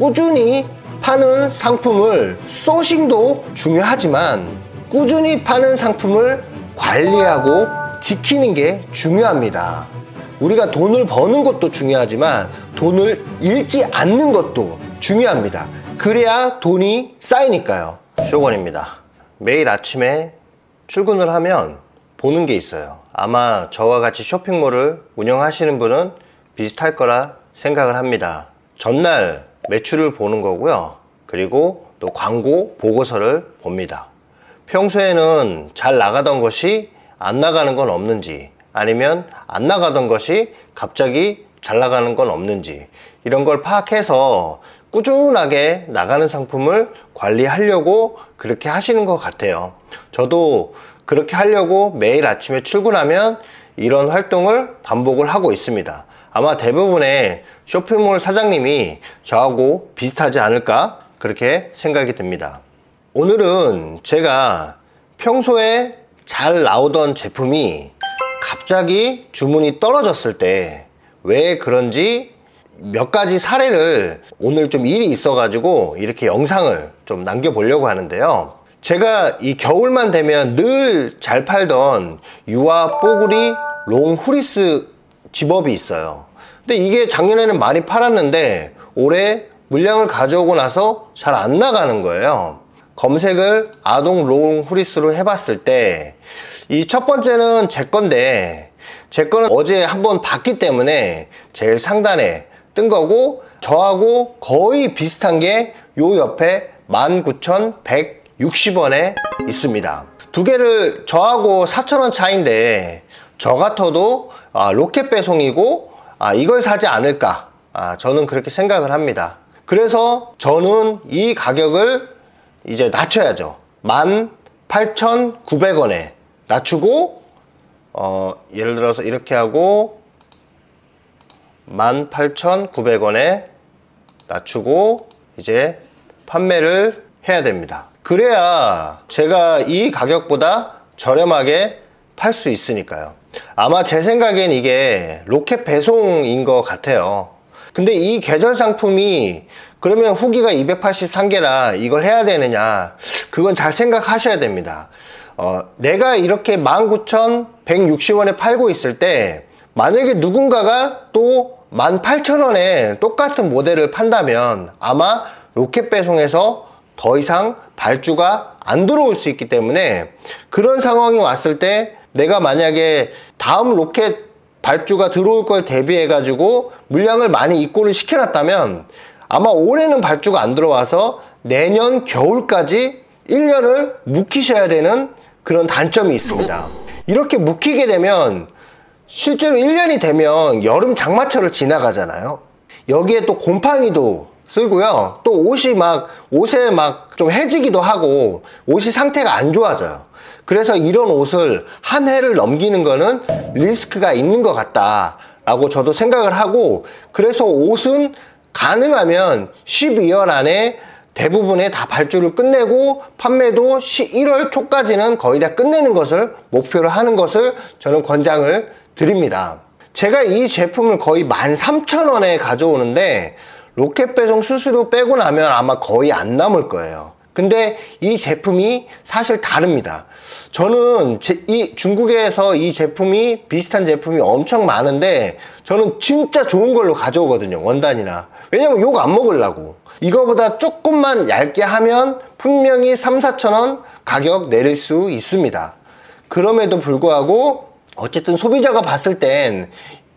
꾸준히 파는 상품을 소싱도 중요하지만 꾸준히 파는 상품을 관리하고 지키는 게 중요합니다. 우리가 돈을 버는 것도 중요하지만 돈을 잃지 않는 것도 중요합니다. 그래야 돈이 쌓이니까요. 쇼건입니다. 매일 아침에 출근을 하면 보는 게 있어요. 아마 저와 같이 쇼핑몰을 운영하시는 분은 비슷할 거라 생각을 합니다. 전날 매출을 보는 거고요. 그리고 또 광고 보고서를 봅니다. 평소에는 잘 나가던 것이 안 나가는 건 없는지, 아니면 안 나가던 것이 갑자기 잘 나가는 건 없는지, 이런 걸 파악해서 꾸준하게 나가는 상품을 관리하려고 그렇게 하시는 것 같아요. 저도 그렇게 하려고 매일 아침에 출근하면 이런 활동을 반복을 하고 있습니다. 아마 대부분의 쇼핑몰 사장님이 저하고 비슷하지 않을까 그렇게 생각이 듭니다. 오늘은 제가 평소에 잘 나오던 제품이 갑자기 주문이 떨어졌을 때 왜 그런지 몇 가지 사례를 오늘 좀 일이 있어 가지고 이렇게 영상을 좀 남겨 보려고 하는데요. 제가 이 겨울만 되면 늘 잘 팔던 유아 뽀글이 롱 후리스 집업이 있어요. 근데 이게 작년에는 많이 팔았는데 올해 물량을 가져오고 나서 잘 안 나가는 거예요. 검색을 아동 롱 후리스로 해봤을 때 이 첫 번째는 제 건데, 제 거는 어제 한번 봤기 때문에 제일 상단에 뜬 거고, 저하고 거의 비슷한 게 요 옆에 19,160원에 있습니다. 두 개를 저하고 4,000원 차이인데 저 같아도 로켓 배송이고 이걸 사지 않을까, 저는 그렇게 생각을 합니다. 그래서 저는 이 가격을 이제 낮춰야죠. 18,900원에 낮추고 예를 들어서 이렇게 하고 18,900원에 낮추고 이제 판매를 해야 됩니다. 그래야 제가 이 가격보다 저렴하게 팔 수 있으니까요. 아마 제 생각엔 이게 로켓 배송인 것 같아요. 근데 이 계절 상품이 그러면 후기가 283개라 이걸 해야 되느냐, 그건 잘 생각하셔야 됩니다. 내가 이렇게 19,160원에 팔고 있을 때 만약에 누군가가 또 18,000원에 똑같은 모델을 판다면 아마 로켓 배송에서 더 이상 발주가 안 들어올 수 있기 때문에, 그런 상황이 왔을 때 내가 만약에 다음 로켓 발주가 들어올 걸 대비해 가지고 물량을 많이 입고를 시켜놨다면 아마 올해는 발주가 안 들어와서 내년 겨울까지 1년을 묵히셔야 되는 그런 단점이 있습니다. 이렇게 묵히게 되면 실제로 1년이 되면 여름 장마철을 지나가잖아요. 여기에 또 곰팡이도 쓰고요. 또 옷에 막 좀 해지기도 하고 옷이 상태가 안 좋아져요. 그래서 이런 옷을 한 해를 넘기는 거는 리스크가 있는 것 같다 라고 저도 생각을 하고, 그래서 옷은 가능하면 12월 안에 대부분의 다 발주를 끝내고 판매도 1월 초까지는 거의 다 끝내는 것을 목표로 하는 것을 저는 권장을 드립니다. 제가 이 제품을 거의 13,000원에 가져오는데 로켓 배송 수수료 빼고 나면 아마 거의 안 남을 거예요. 근데 이 제품이 사실 다릅니다. 저는 이 중국에서 이 제품이 비슷한 제품이 엄청 많은데 저는 진짜 좋은 걸로 가져오거든요, 원단이나. 왜냐면 욕 안 먹으려고. 이거보다 조금만 얇게 하면 분명히 3,000~4,000원 가격 내릴 수 있습니다. 그럼에도 불구하고 어쨌든 소비자가 봤을 땐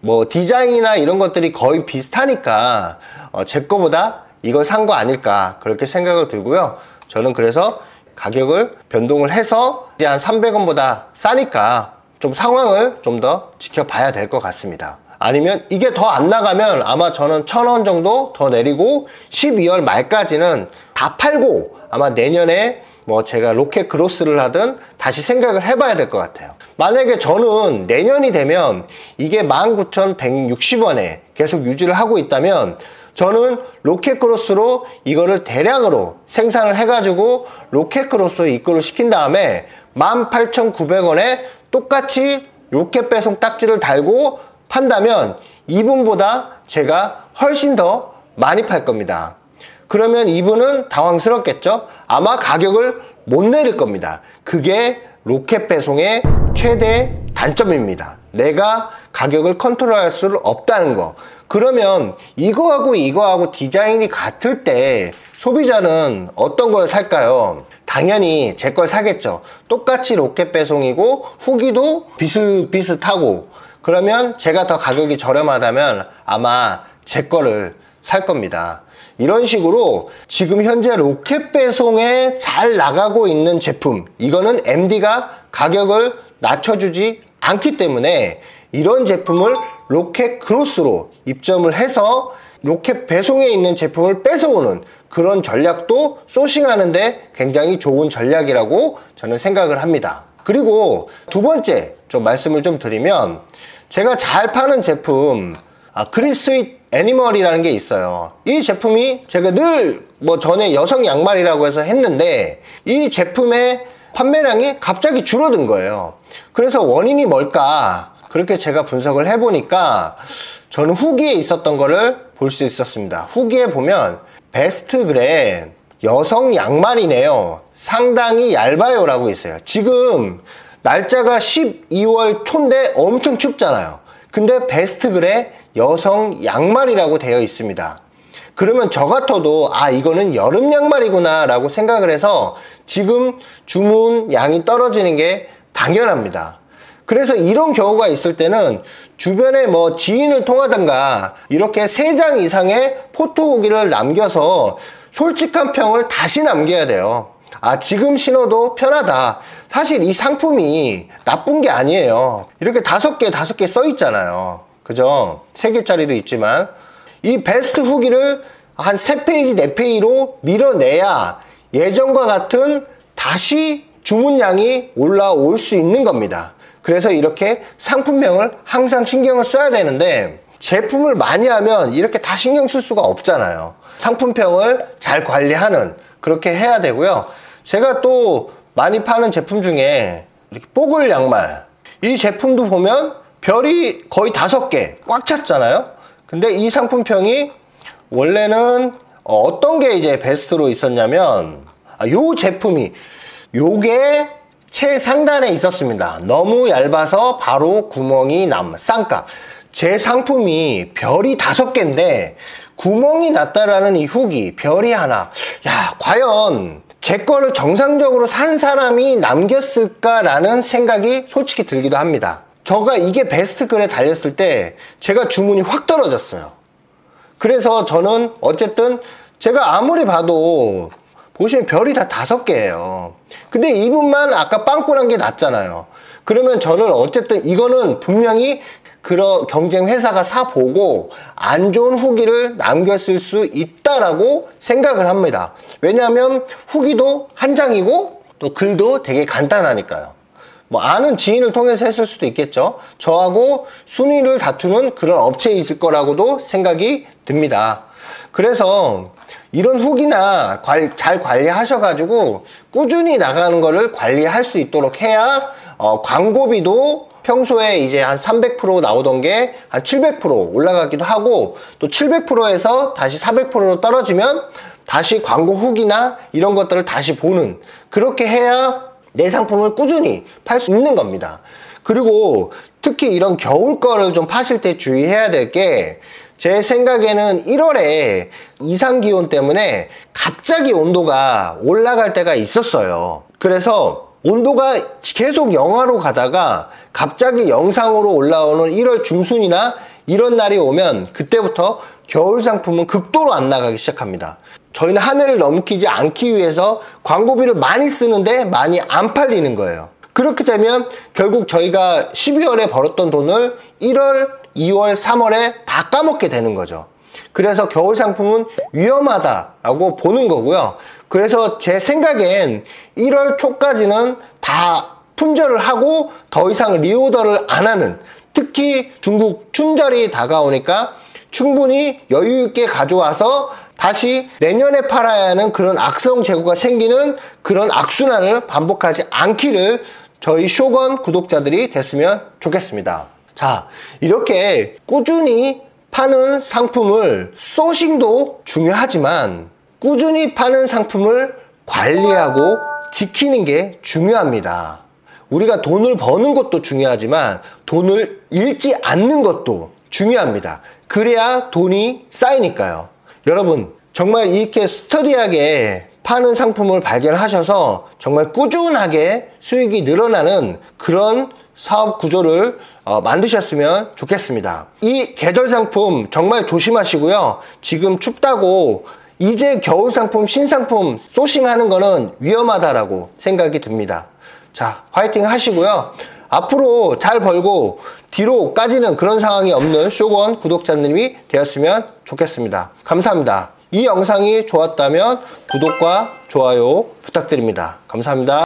뭐 디자인이나 이런 것들이 거의 비슷하니까 제 거보다 이걸 산 거 아닐까 그렇게 생각을 들고요. 저는 그래서 가격을 변동을 해서 이제 한 300원보다 싸니까 좀 상황을 좀 더 지켜봐야 될 것 같습니다. 아니면 이게 더 안 나가면 아마 저는 1,000원 정도 더 내리고 12월 말까지는 다 팔고 아마 내년에 뭐 제가 로켓 크로스를 하든 다시 생각을 해봐야 될 것 같아요. 만약에 저는 내년이 되면 이게 19,160원에 계속 유지를 하고 있다면 저는 로켓 크로스로 이거를 대량으로 생산을 해가지고 로켓 크로스로 입고를 시킨 다음에 18,900원에 똑같이 로켓 배송 딱지를 달고 판다면 이분보다 제가 훨씬 더 많이 팔 겁니다. 그러면 이분은 당황스럽겠죠? 아마 가격을 못 내릴 겁니다. 그게 로켓 배송의 최대 단점입니다. 내가 가격을 컨트롤할 수 없다는 거. 그러면 이거하고 디자인이 같을 때 소비자는 어떤 걸 살까요? 당연히 제 걸 사겠죠. 똑같이 로켓 배송이고 후기도 비슷비슷하고, 그러면 제가 더 가격이 저렴하다면 아마 제 거를 살 겁니다. 이런 식으로 지금 현재 로켓 배송에 잘 나가고 있는 제품, 이거는 MD가 가격을 낮춰주지 않기 때문에 이런 제품을 로켓 크로스로 입점을 해서 로켓 배송에 있는 제품을 뺏어오는 그런 전략도 소싱하는데 굉장히 좋은 전략이라고 저는 생각을 합니다. 그리고 두 번째 좀 말씀을 좀 드리면, 제가 잘 파는 제품 그린스윗 애니멀이라는 게 있어요. 이 제품이 제가 늘 전에 여성 양말이라고 해서 했는데 이 제품의 판매량이 갑자기 줄어든 거예요. 그래서 원인이 뭘까? 그렇게 제가 분석을 해보니까 저는 후기에 있었던 거를 볼 수 있었습니다. 후기에 보면 베스트 그래 여성 양말이네요. 상당히 얇아요 라고 있어요. 지금 날짜가 12월 초인데 엄청 춥잖아요. 근데 베스트 그래 여성 양말이라고 되어 있습니다. 그러면 저 같아도 이거는 여름 양말이구나 라고 생각을 해서 지금 주문 양이 떨어지는 게 당연합니다. 그래서 이런 경우가 있을 때는 주변에 지인을 통하든가 이렇게 3장 이상의 포토 후기를 남겨서 솔직한 평을 다시 남겨야 돼요. 지금 신어도 편하다. 사실 이 상품이 나쁜 게 아니에요. 이렇게 5개 써 있잖아요. 그죠? 3개짜리도 있지만 이 베스트 후기를 한 3페이지, 4페이지로 밀어내야 예전과 같은 다시 주문량이 올라올 수 있는 겁니다. 그래서 이렇게 상품명을 항상 신경을 써야 되는데 제품을 많이 하면 이렇게 다 신경 쓸 수가 없잖아요. 상품평을 잘 관리하는, 그렇게 해야 되고요. 제가 또 많이 파는 제품 중에 이렇게 뽀글 양말, 이 제품도 보면 별이 거의 5개 꽉 찼잖아요. 근데 이 상품평이 원래는 어떤 게 이제 베스트로 있었냐면 요 제품이 요게 최상단에 있었습니다. 너무 얇아서 바로 구멍이 쌍값. 제 상품이 별이 5개인데 구멍이 났다라는 이 후기, 별이 하나. 과연 제 거를 정상적으로 산 사람이 남겼을까라는 생각이 솔직히 들기도 합니다. 저가 이게 베스트 글에 달렸을 때 제가 주문이 확 떨어졌어요. 그래서 저는 어쨌든 제가 아무리 봐도 보시면 별이 다 5개예요. 근데 이분만 아까 빵꾸난 게 났잖아요. 그러면 저는 어쨌든 이거는 분명히 그런 경쟁 회사가 사보고 안 좋은 후기를 남겼을 수 있다라고 생각을 합니다. 왜냐하면 후기도 한 장이고 또 글도 되게 간단하니까요. 아는 지인을 통해서 했을 수도 있겠죠. 저하고 순위를 다투는 그런 업체에 있을 거라고도 생각이 듭니다. 그래서 이런 후기나 잘 관리하셔가지고 꾸준히 나가는 거를 관리할 수 있도록 해야 광고비도 평소에 이제 한 300% 나오던 게 한 700% 올라가기도 하고, 또 700%에서 다시 400%로 떨어지면 다시 광고 후기나 이런 것들을 다시 보는, 그렇게 해야 내 상품을 꾸준히 팔 수 있는 겁니다. 그리고 특히 이런 겨울 거를 좀 파실 때 주의해야 될 게, 제 생각에는 1월에 이상기온 때문에 갑자기 온도가 올라갈 때가 있었어요. 그래서 온도가 계속 영하로 가다가 갑자기 영상으로 올라오는 1월 중순이나 이런 날이 오면 그때부터 겨울 상품은 극도로 안 나가기 시작합니다. 저희는 한 해를 넘기지 않기 위해서 광고비를 많이 쓰는데 많이 안 팔리는 거예요. 그렇게 되면 결국 저희가 12월에 벌었던 돈을 1월, 2월, 3월에 다 까먹게 되는 거죠. 그래서 겨울 상품은 위험하다라고 보는 거고요. 그래서 제 생각엔 1월 초까지는 다 품절을 하고 더 이상 리오더를 안 하는, 특히 중국 춘절이 다가오니까 충분히 여유 있게 가져와서 다시 내년에 팔아야 하는 그런 악성 재고가 생기는 그런 악순환을 반복하지 않기를 저희 쇼건 구독자들이 됐으면 좋겠습니다. 자, 이렇게 꾸준히 파는 상품을 소싱도 중요하지만 꾸준히 파는 상품을 관리하고 지키는 게 중요합니다. 우리가 돈을 버는 것도 중요하지만 돈을 잃지 않는 것도 중요합니다. 그래야 돈이 쌓이니까요. 여러분, 정말 이렇게 스터디하게 파는 상품을 발견하셔서 정말 꾸준하게 수익이 늘어나는 그런 사업 구조를 만드셨으면 좋겠습니다. 이 계절 상품 정말 조심하시고요. 지금 춥다고 이제 겨울 상품, 신상품 소싱하는 거는 위험하다라고 생각이 듭니다. 자, 화이팅 하시고요. 앞으로 잘 벌고 뒤로 까지는 그런 상황이 없는 쇼건 구독자님이 되었으면 좋겠습니다. 감사합니다. 이 영상이 좋았다면 구독과 좋아요 부탁드립니다. 감사합니다.